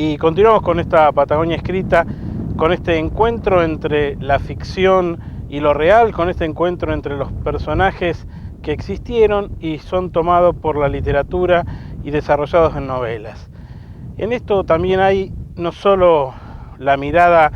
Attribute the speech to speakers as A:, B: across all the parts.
A: Y continuamos con esta Patagonia escrita, con este encuentro entre la ficción y lo real, con este encuentro entre los personajes que existieron y son tomados por la literatura y desarrollados en novelas. En esto también hay no solo la mirada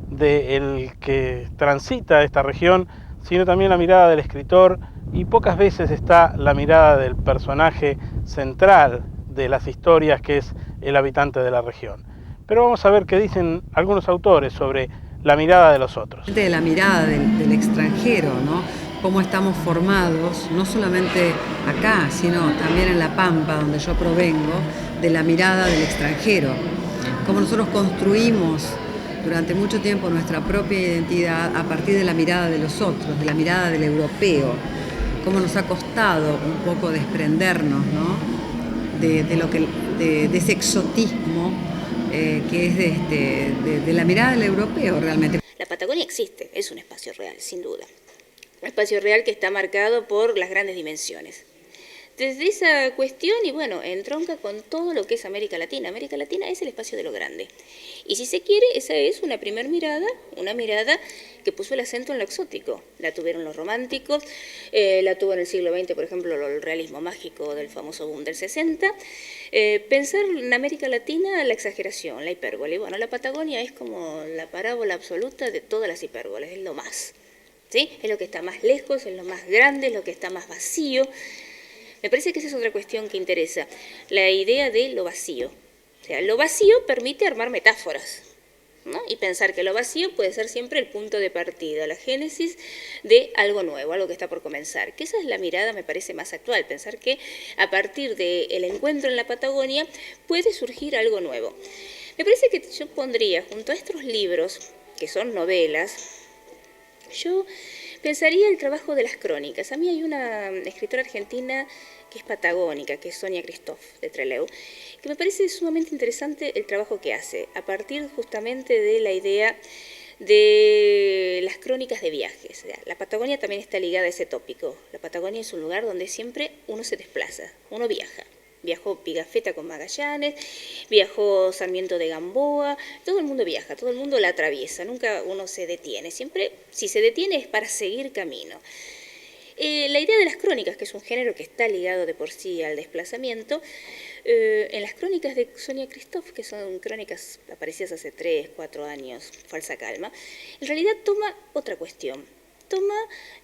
A: del que transita esta región, sino también la mirada del escritor, y pocas veces está la mirada del personaje central de las historias, que es el habitante de la región. Pero vamos a ver qué dicen algunos autores sobre la mirada de los otros.
B: De la mirada del extranjero, ¿no? Cómo estamos formados, no solamente acá, sino también en La Pampa, donde yo provengo, de la mirada del extranjero. Cómo nosotros construimos durante mucho tiempo nuestra propia identidad a partir de la mirada de los otros, de la mirada del europeo. Cómo nos ha costado un poco desprendernos, ¿no? de ese exotismo que es de la mirada del europeo realmente.
C: La Patagonia existe, es un espacio real, sin duda. Un espacio real que está marcado por las grandes dimensiones. Desde esa cuestión, y bueno, entronca con todo lo que es América Latina. América Latina es el espacio de lo grande. Y si se quiere, esa es una primer mirada, una mirada que puso el acento en lo exótico. La tuvieron los románticos, la tuvo en el siglo XX, por ejemplo, el realismo mágico del famoso boom del 60. Pensar en América Latina la exageración, la hipérbole. Bueno, la Patagonia es como la parábola absoluta de todas las hipérboles, es lo más. ¿Sí? Es lo que está más lejos, es lo más grande, es lo que está más vacío. Me parece que esa es otra cuestión que interesa, la idea de lo vacío. O sea, lo vacío permite armar metáforas, ¿no? Y pensar que lo vacío puede ser siempre el punto de partida, la génesis de algo nuevo, algo que está por comenzar. Que esa es la mirada, me parece, más actual, pensar que a partir del encuentro en la Patagonia puede surgir algo nuevo. Me parece que yo pondría junto a estos libros, que son novelas, yo pensaría el trabajo de las crónicas. A mí hay una escritora argentina que es patagónica, que es Sonia Christoph, de Trelew, que me parece sumamente interesante el trabajo que hace, a partir justamente de la idea de las crónicas de viajes. La Patagonia también está ligada a ese tópico. La Patagonia es un lugar donde siempre uno se desplaza, uno viaja. Viajó Pigafetta con Magallanes, viajó Sarmiento de Gamboa, todo el mundo viaja, todo el mundo la atraviesa, nunca uno se detiene, siempre si se detiene es para seguir camino. La idea de las crónicas, que es un género que está ligado de por sí al desplazamiento, en las crónicas de Sonia Christoph, que son crónicas aparecidas hace 3, 4 años, Falsa Calma, en realidad toma otra cuestión, toma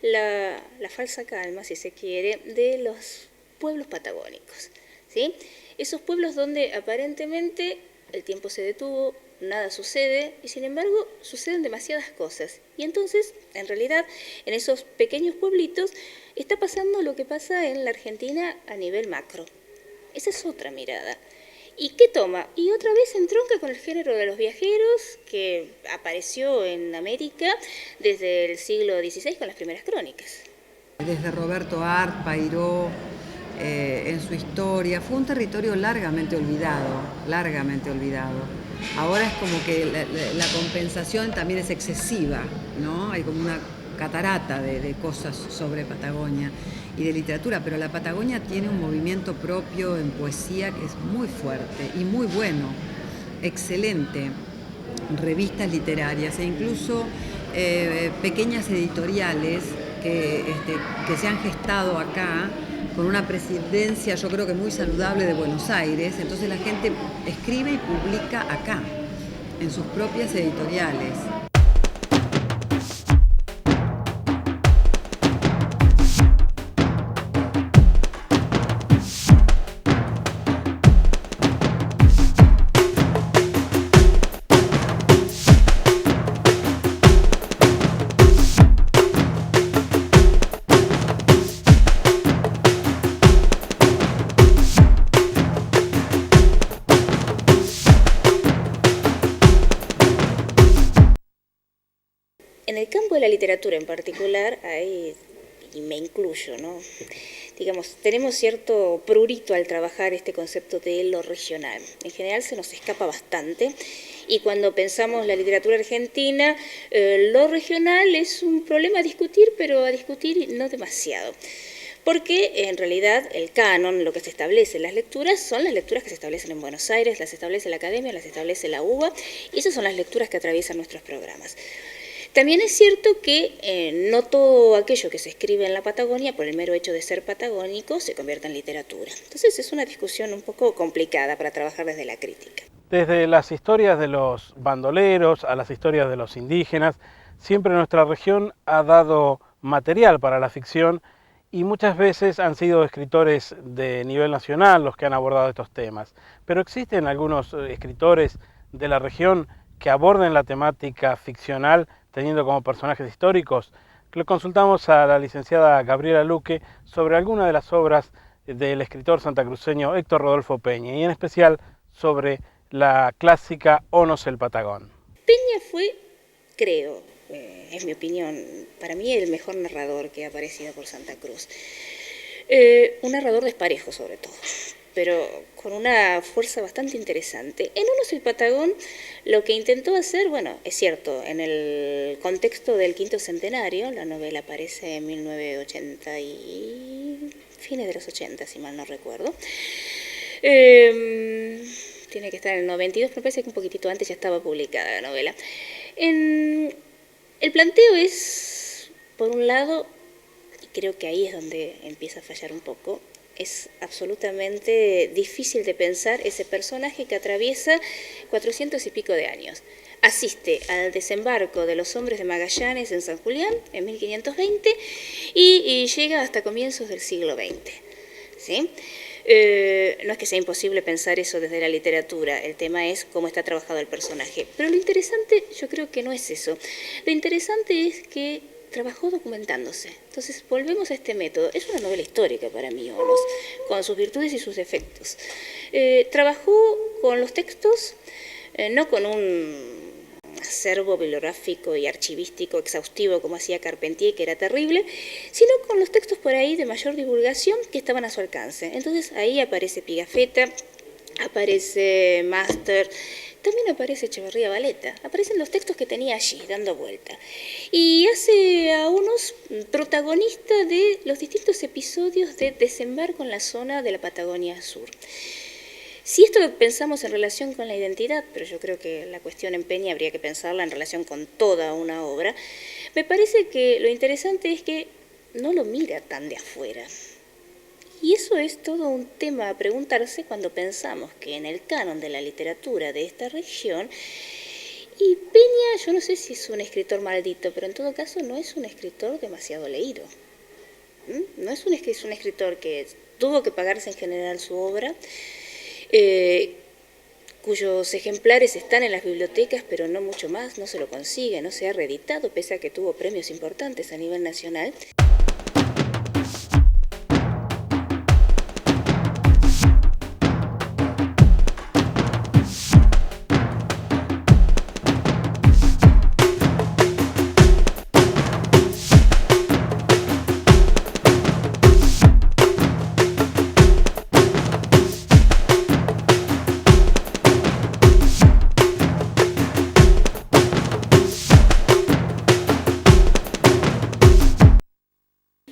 C: la falsa calma, si se quiere, de los pueblos patagónicos. ¿Sí? Esos pueblos donde aparentemente el tiempo se detuvo, nada sucede, y sin embargo suceden demasiadas cosas. Y entonces, en realidad, en esos pequeños pueblitos está pasando lo que pasa en la Argentina a nivel macro. Esa es otra mirada. ¿Y qué toma? Y otra vez entronca con el género de los viajeros que apareció en América desde el siglo XVI con las primeras crónicas.
B: Desde Roberto Art, Pairó, en su historia, fue un territorio largamente olvidado. Ahora es como que la compensación también es excesiva, ¿no? Hay como una catarata de cosas sobre Patagonia y de literatura, pero la Patagonia tiene un movimiento propio en poesía que es muy fuerte y muy bueno, excelente, revistas literarias e incluso pequeñas editoriales que se han gestado acá con una presidencia yo creo que muy saludable de Buenos Aires, entonces la gente escribe y publica acá, en sus propias editoriales.
C: En el campo de la literatura en particular, hay, y me incluyo, ¿no? Digamos, tenemos cierto prurito al trabajar este concepto de lo regional. En general se nos escapa bastante y cuando pensamos la literatura argentina, lo regional es un problema a discutir, pero a discutir no demasiado. porque en realidad el canon, lo que se establece en las lecturas, son las lecturas que se establecen en Buenos Aires, las establece la Academia, las establece la UBA, y esas son las lecturas que atraviesan nuestros programas. También es cierto que no todo aquello que se escribe en la Patagonia, por el mero hecho de ser patagónico, se convierte en literatura. Entonces es una discusión un poco complicada para trabajar desde la crítica.
A: Desde las historias de los bandoleros a las historias de los indígenas, siempre nuestra región ha dado material para la ficción y muchas veces han sido escritores de nivel nacional los que han abordado estos temas. Pero existen algunos escritores de la región que aborden la temática ficcional teniendo como personajes históricos. Le consultamos a la licenciada Gabriela Luque sobre algunas de las obras del escritor santacruceño Héctor Rodolfo Peña y en especial sobre la clásica Onos el Patagón.
C: Peña fue, creo, es mi opinión, para mí el mejor narrador que ha aparecido por Santa Cruz. Un narrador desparejo sobre todo, pero con una fuerza bastante interesante. En Onos el Patagón lo que intentó hacer, bueno, es cierto, en el contexto del quinto centenario, la novela aparece en 1980 y fines de los 80, si mal no recuerdo. Tiene que estar en el 92, pero parece que un poquitito antes ya estaba publicada la novela. El planteo es, por un lado, y creo que ahí es donde empieza a fallar un poco, es absolutamente difícil de pensar ese personaje que atraviesa 400 y pico de años. Asiste al desembarco de los hombres de Magallanes en San Julián en 1520 y llega hasta comienzos del siglo XX. ¿Sí? No es que sea imposible pensar eso desde la literatura, el tema es cómo está trabajado el personaje. Pero lo interesante yo creo que no es eso. Lo interesante es que trabajó documentándose. Entonces volvemos a este método. Es una novela histórica para mí, Onos, con sus virtudes y sus defectos. Trabajó con los textos, no con un acervo bibliográfico y archivístico exhaustivo como hacía Carpentier, que era terrible, sino con los textos por ahí de mayor divulgación que estaban a su alcance. Entonces ahí aparece Pigafetta, aparece Master, también aparece Echeverría Valeta, aparecen los textos que tenía allí dando vuelta. Y hace a Onos protagonista de los distintos episodios de desembarco en la zona de la Patagonia Sur. Si esto lo pensamos en relación con la identidad, pero yo creo que la cuestión en Peña habría que pensarla en relación con toda una obra, me parece que lo interesante es que no lo mira tan de afuera. Y eso es todo un tema a preguntarse cuando pensamos que en el canon de la literatura de esta región, y Peña, yo no sé si es un escritor maldito, pero en todo caso no es un escritor demasiado leído. No es un escritor que tuvo que pagarse en general su obra, cuyos ejemplares están en las bibliotecas, pero no mucho más, no se lo consigue, no se ha reeditado, pese a que tuvo premios importantes a nivel nacional.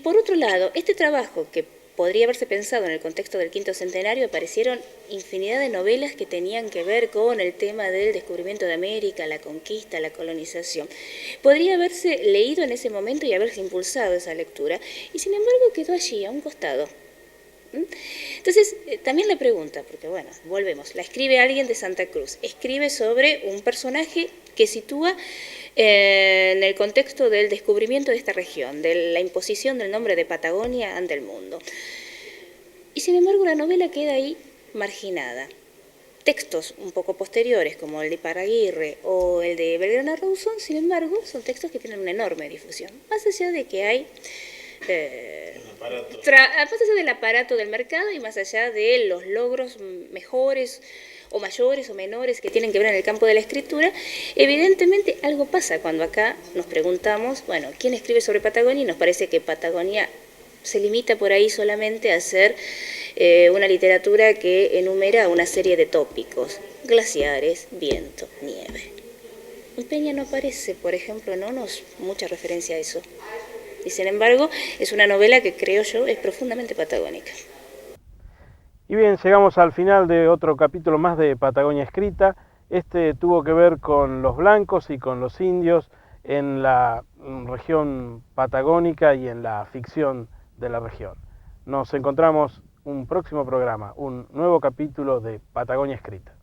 C: Por otro lado, este trabajo que podría haberse pensado en el contexto del quinto centenario, aparecieron infinidad de novelas que tenían que ver con el tema del descubrimiento de América, la conquista, la colonización. Podría haberse leído en ese momento y haberse impulsado esa lectura, y sin embargo quedó allí, a un costado. Entonces, también la pregunta, porque bueno, volvemos, la escribe alguien de Santa Cruz, escribe sobre un personaje que sitúa en el contexto del descubrimiento de esta región, de la imposición del nombre de Patagonia ante el mundo. Y sin embargo la novela queda ahí marginada. Textos un poco posteriores, como el de Iparraguirre o el de Belgrano Rawson, sin embargo, son textos que tienen una enorme difusión, más allá de que hay más allá del aparato del mercado y más allá de los logros mejores o mayores o menores que tienen que ver en el campo de la escritura, evidentemente algo pasa cuando acá nos preguntamos, bueno, ¿quién escribe sobre Patagonia? Y nos parece que Patagonia se limita por ahí solamente a hacer una literatura que enumera una serie de tópicos, glaciares, viento, nieve. En Peña no aparece, por ejemplo, en Onos mucha referencia a eso. Y sin embargo, es una novela que creo yo es profundamente patagónica.
A: Y bien, llegamos al final de otro capítulo más de Patagonia Escrita. Este tuvo que ver con los blancos y con los indios en la región patagónica y en la ficción de la región. Nos encontramos un próximo programa, un nuevo capítulo de Patagonia Escrita.